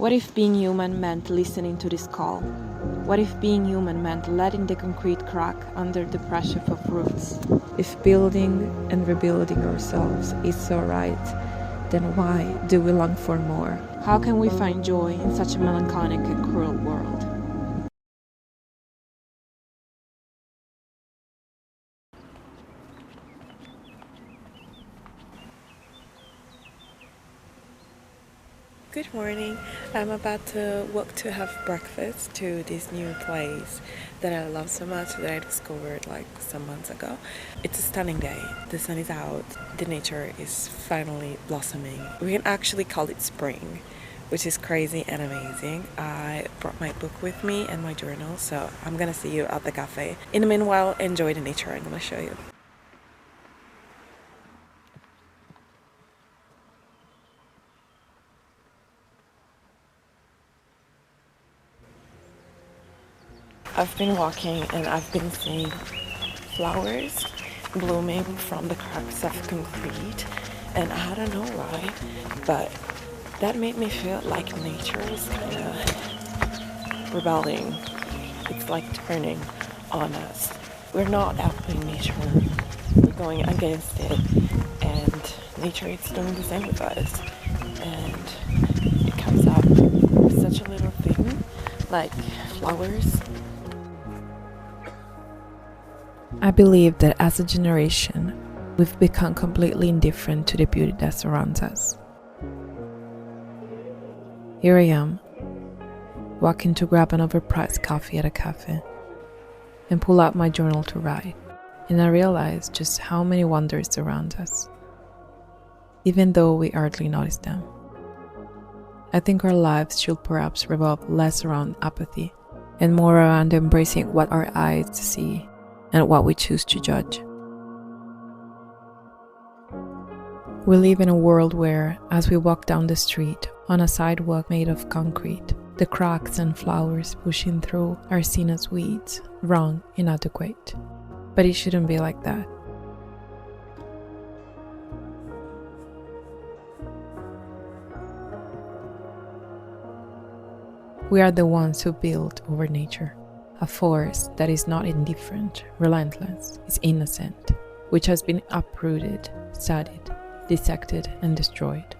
What if being human meant listening to this call? What if being human meant letting the concrete crack under the pressure of roots? If building and rebuilding ourselves is so right, then why do we long for more? How can we find joy in such a melancholic and cruel world? Good morning. I'm about to walk to have breakfast to this new place that I love so much that I discovered like some months ago. It's a stunning day. The sun is out. The nature is finally blossoming. We can actually call it spring, which is crazy and amazing. I brought my book with me and my journal, so I'm gonna see you at the cafe. In the meanwhile, enjoy the nature I'm gonna show you. I've been walking and I've been seeing flowers blooming from the cracks of concrete, and I don't know why, but that made me feel like nature is kind of rebelling. It's like turning on us. We're not helping nature, we're going against it, and nature is doing the same with us. And it comes up with such a little thing like flowers. I believe that as a generation, we've become completely indifferent to the beauty that surrounds us. Here I am, walking to grab an overpriced coffee at a café and pull out my journal to write, and I realize just how many wonders surround us, even though we hardly notice them. I think our lives should perhaps revolve less around apathy and more around embracing what our eyes see and what we choose to judge. We live in a world where, as we walk down the street on a sidewalk made of concrete, the cracks and flowers pushing through are seen as weeds, wrong, inadequate. But it shouldn't be like that. We are the ones who build over nature. A force that is not indifferent, relentless, is innocent, which has been uprooted, studied, dissected, and destroyed.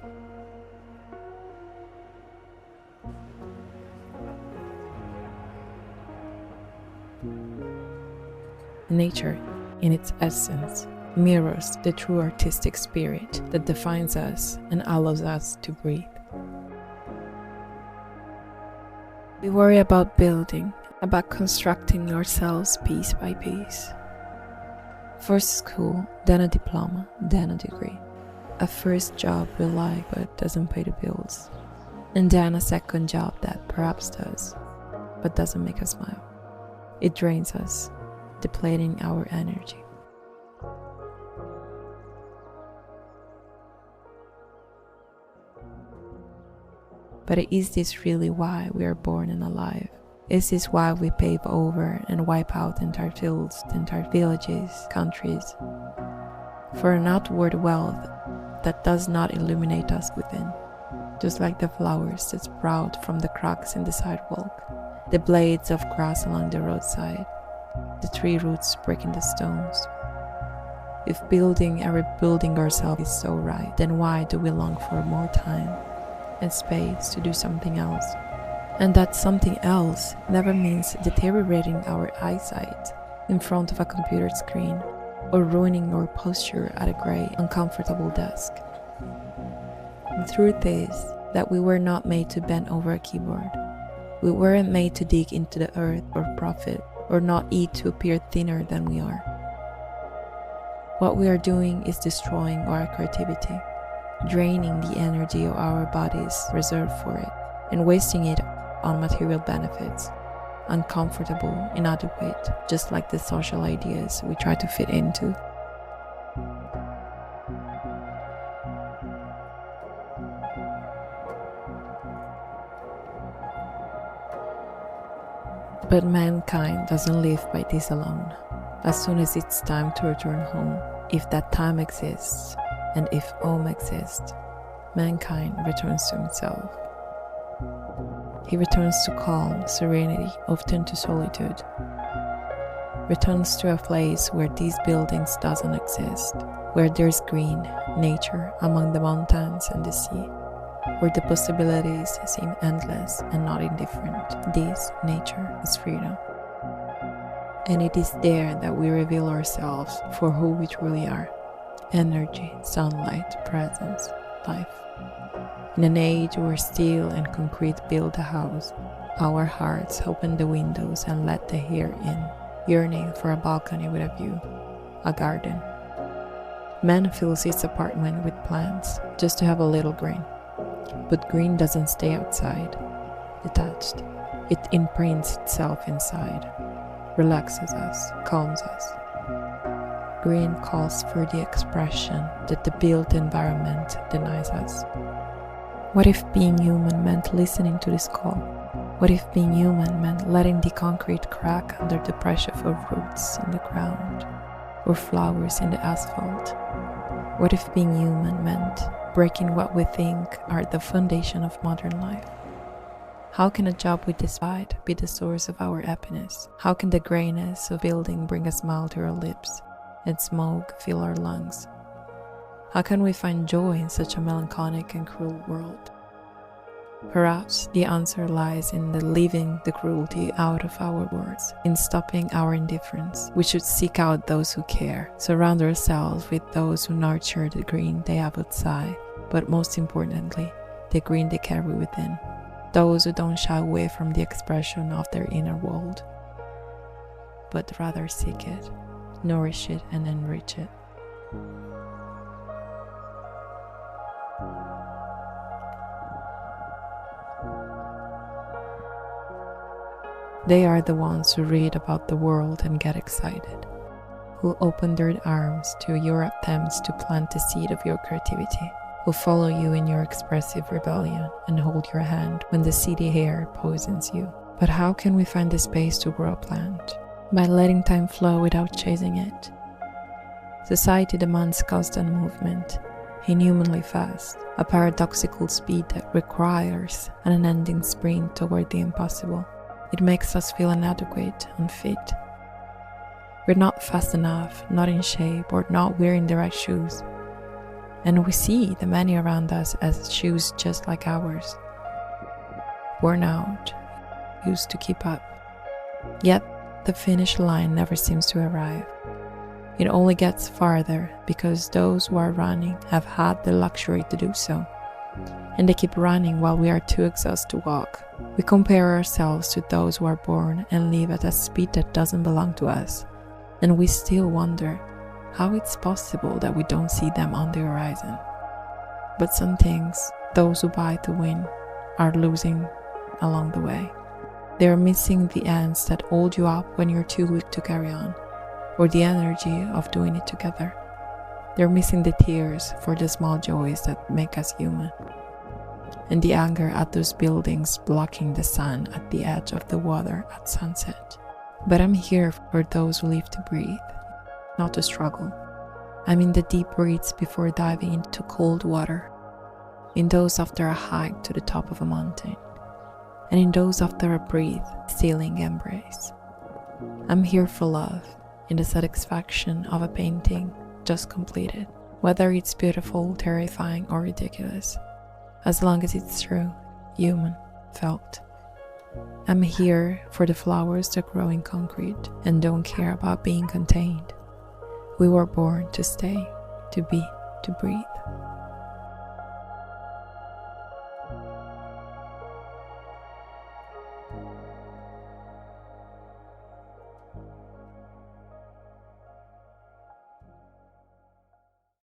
Nature, in its essence, mirrors the true artistic spirit that defines us and allows us to breathe. We worry about building, about constructing ourselves piece by piece. First school, then a diploma, then a degree. A first job we like but doesn't pay the bills. And then a second job that perhaps does, but doesn't make us smile. It drains us, depleting our energy. But is this really why we are born and alive? Is this why we pave over and wipe out entire fields, entire villages, countries? For an outward wealth that does not illuminate us within, just like the flowers that sprout from the cracks in the sidewalk, the blades of grass along the roadside, the tree roots breaking the stones. If building and rebuilding ourselves is so right, then why do we long for more time and space to do something else? And that something else never means deteriorating our eyesight in front of a computer screen or ruining our posture at a gray, uncomfortable desk. The truth is that we were not made to bend over a keyboard. We weren't made to dig into the earth for profit or not eat to appear thinner than we are. What we are doing is destroying our creativity, draining the energy of our bodies reserved for it, and wasting it on material benefits, uncomfortable, inadequate, just like the social ideas we try to fit into. But mankind doesn't live by this alone. As soon as it's time to return home, if that time exists, and if home exists, mankind returns to himself. He returns to calm, serenity, often to solitude. Returns to a place where these buildings doesn't exist, where there's green, nature among the mountains and the sea, where the possibilities seem endless and not indifferent. This nature is freedom. And it is there that we reveal ourselves for who we truly are. Energy, sunlight, presence, life. In an age where steel and concrete build a house, our hearts open the windows and let the air in, yearning for a balcony with a view, a garden. Man fills his apartment with plants just to have a little green. But green doesn't stay outside, detached. It imprints itself inside, relaxes us, calms us. Green calls for the expression that the built environment denies us. What if being human meant listening to this call? What if being human meant letting the concrete crack under the pressure of roots in the ground or flowers in the asphalt? What if being human meant breaking what we think are the foundation of modern life? How can a job we despise be the source of our happiness? How can the grayness of building bring a smile to our lips and smoke fill our lungs? How can we find joy in such a melancholic and cruel world? Perhaps the answer lies in leaving the cruelty out of our words, in stopping our indifference. We should seek out those who care, surround ourselves with those who nurture the green they have outside, but most importantly, the green they carry within. Those who don't shy away from the expression of their inner world, but rather seek it, nourish it, and enrich it. They are the ones who read about the world and get excited, who open their arms to your attempts to plant the seed of your creativity, who follow you in your expressive rebellion and hold your hand when the city air poisons you. But how can we find the space to grow a plant? By letting time flow without chasing it. Society demands constant movement, inhumanly fast, a paradoxical speed that requires an unending sprint toward the impossible. It makes us feel inadequate, unfit. We're not fast enough, not in shape, or not wearing the right shoes. And we see the many around us as shoes just like ours. Worn out, used to keep up. Yet, the finish line never seems to arrive. It only gets farther because those who are running have had the luxury to do so. And they keep running while we are too exhausted to walk. We compare ourselves to those who are born and live at a speed that doesn't belong to us. And we still wonder how it's possible that we don't see them on the horizon. But some things, those who buy to win, are losing along the way. They are missing the ends that hold you up when you're too weak to carry on, or the energy of doing it together. They're missing the tears for the small joys that make us human, and the anger at those buildings blocking the sun at the edge of the water at sunset. But I'm here for those who live to breathe, not to struggle. I'm in the deep breaths before diving into cold water, in those after a hike to the top of a mountain, and in those after a breath-stealing embrace. I'm here for love, in the satisfaction of a painting just completed, whether it's beautiful, terrifying, or ridiculous, as long as it's true, human, felt. I'm here for the flowers that grow in concrete and don't care about being contained. We were born to stay, to be, to breathe.